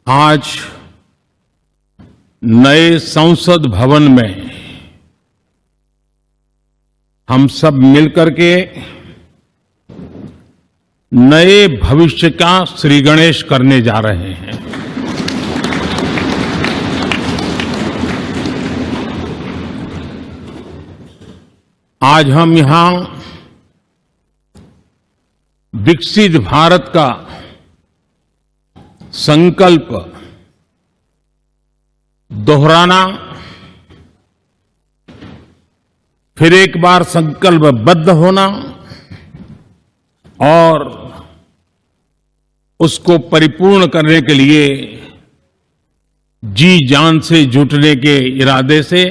आज नए संसद भवन में हम सब मिलकर के नए भविष्य का श्री गणेश करने जा रहे हैं। आज हम यहां विकसित भारत का संकल्प दोहराना, फिर एक बार संकल्पबद्ध होना और उसको परिपूर्ण करने के लिए जी जान से जुटने के इरादे से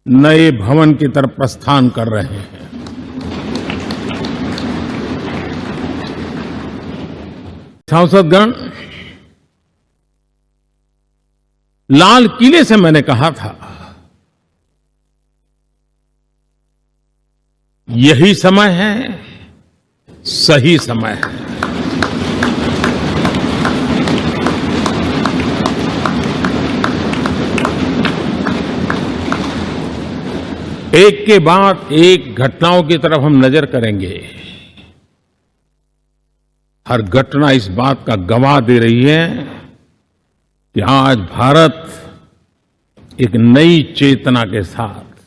नए भवन की तरफ प्रस्थान कर रहे हैं। सांसदगण, लाल किले से मैंने कहा था, यही समय है, सही समय है। एक के बाद एक घटनाओं की तरफ हम नजर करेंगे। हर घटना इस बात का गवाह दे रही है कि आज भारत एक नई चेतना के साथ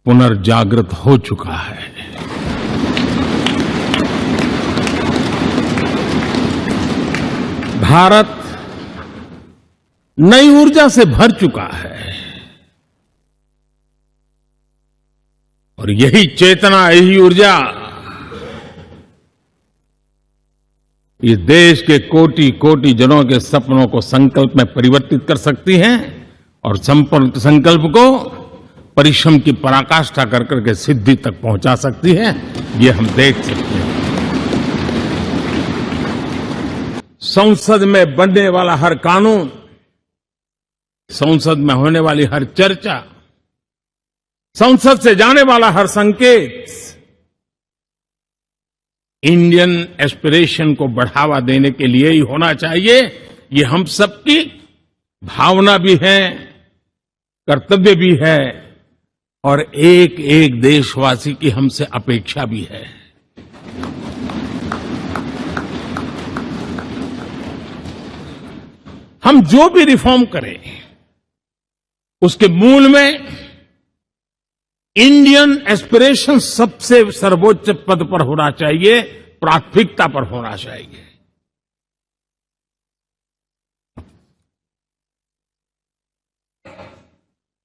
पुनर्जागृत हो चुका है। भारत नई ऊर्जा से भर चुका है और यही चेतना, यही ऊर्जा इस देश के कोटि कोटि जनों के सपनों को संकल्प में परिवर्तित कर सकती हैं और संकल्प को परिश्रम की पराकाष्ठा कर करके सिद्धि तक पहुंचा सकती है। ये हम देख सकते हैं। संसद में बनने वाला हर कानून, संसद में होने वाली हर चर्चा, संसद से जाने वाला हर संकेत इंडियन एस्पिरेशन को बढ़ावा देने के लिए ही होना चाहिए। ये हम सबकी भावना भी है, कर्तव्य भी है और एक एक देशवासी की हमसे अपेक्षा भी है। हम जो भी रिफॉर्म करें उसके मूल में इंडियन एस्पिरेशन सबसे सर्वोच्च पद पर होना चाहिए, प्राथमिकता पर होना चाहिए।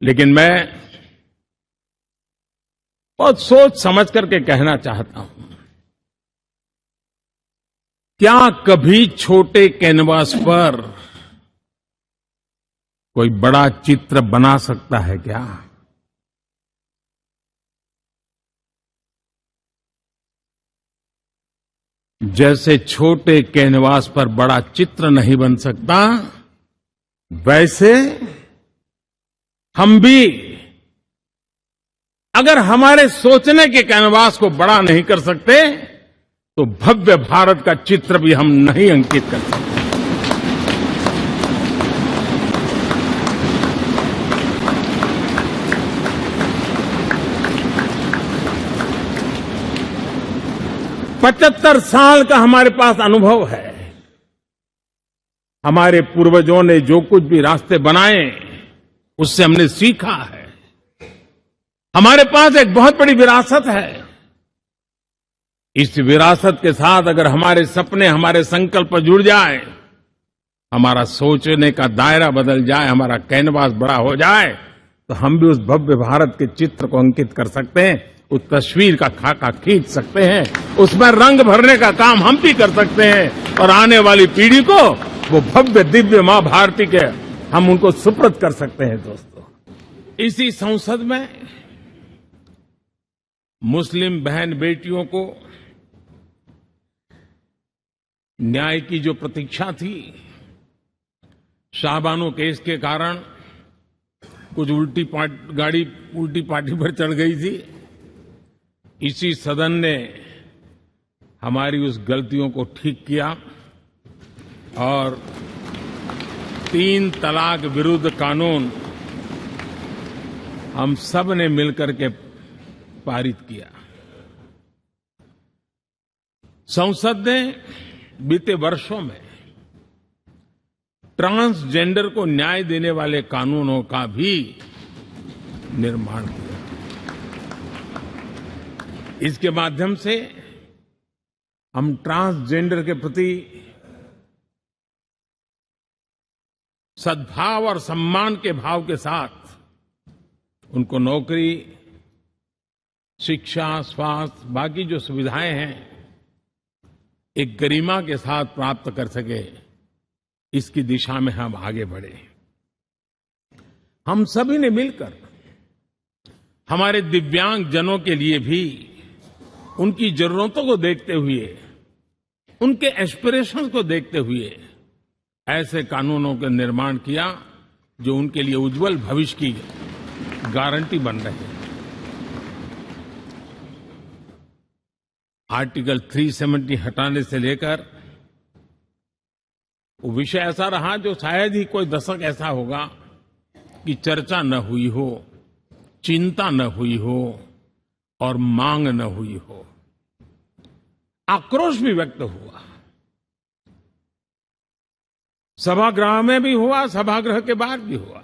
लेकिन मैं बहुत सोच समझ करके कहना चाहता हूं, क्या कभी छोटे कैनवास पर कोई बड़ा चित्र बना सकता है क्या? जैसे छोटे कैनवास पर बड़ा चित्र नहीं बन सकता, वैसे हम भी अगर हमारे सोचने के कैनवास को बड़ा नहीं कर सकते तो भव्य भारत का चित्र भी हम नहीं अंकित कर सकते। पचहत्तर साल का हमारे पास अनुभव है। हमारे पूर्वजों ने जो कुछ भी रास्ते बनाए उससे हमने सीखा है। हमारे पास एक बहुत बड़ी विरासत है। इस विरासत के साथ अगर हमारे सपने, हमारे संकल्प जुड़ जाए, हमारा सोचने का दायरा बदल जाए, हमारा कैनवास बड़ा हो जाए, तो हम भी उस भव्य भारत के चित्र को अंकित कर सकते हैं, उस तस्वीर का खाका खींच सकते हैं, उसमें रंग भरने का काम हम भी कर सकते हैं और आने वाली पीढ़ी को वो भव्य दिव्य मां भारती के हम उनको सुपुर्द कर सकते हैं। दोस्तों, इसी संसद में मुस्लिम बहन बेटियों को न्याय की जो प्रतीक्षा थी, शाहबानो केस के कारण कुछ गाड़ी उल्टी पार्टी पर चढ़ गई थी। इसी सदन ने हमारी उस गलतियों को ठीक किया और 3 तलाक विरुद्ध कानून हम सब ने मिलकर के पारित किया। संसद ने बीते वर्षों में ट्रांसजेंडर को न्याय देने वाले कानूनों का भी निर्माण किया। इसके माध्यम से हम ट्रांसजेंडर के प्रति सद्भाव और सम्मान के भाव के साथ उनको नौकरी, शिक्षा, स्वास्थ्य, बाकी जो सुविधाएं हैं, एक गरिमा के साथ प्राप्त कर सके, इसकी दिशा में हम आगे बढ़े। हम सभी ने मिलकर हमारे दिव्यांग जनों के लिए भी उनकी जरूरतों को देखते हुए, उनके एस्पिरेशंस को देखते हुए ऐसे कानूनों का निर्माण किया जो उनके लिए उज्जवल भविष्य की गारंटी बन रहे हैं। आर्टिकल 370 हटाने से लेकर वो विषय ऐसा रहा जो शायद ही कोई दशक ऐसा होगा कि चर्चा न हुई हो, चिंता न हुई हो और मांग न हुई हो। आक्रोश भी व्यक्त हुआ, सभागृह में भी हुआ, सभागृह के बाहर भी हुआ।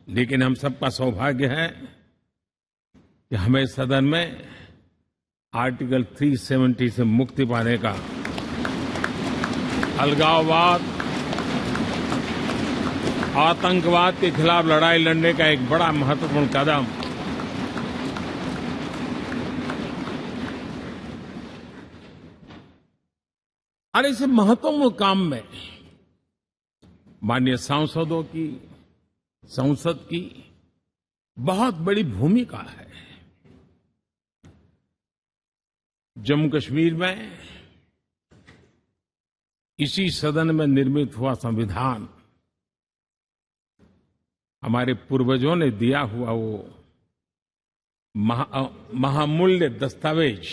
लेकिन हम सबका सौभाग्य है कि हमें सदन में आर्टिकल 370 से मुक्ति पाने का, अलगाववाद, आतंकवाद के खिलाफ लड़ाई लड़ने का एक बड़ा महत्वपूर्ण कदम और इस महत्वपूर्ण काम में माननीय सांसदों की, संसद की बहुत बड़ी भूमिका है। जम्मू कश्मीर में इसी सदन में निर्मित हुआ संविधान हमारे पूर्वजों ने दिया हुआ वो महामूल्य दस्तावेज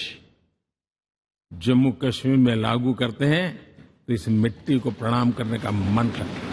जम्मू कश्मीर में लागू करते हैं तो इस मिट्टी को प्रणाम करने का मन करता है।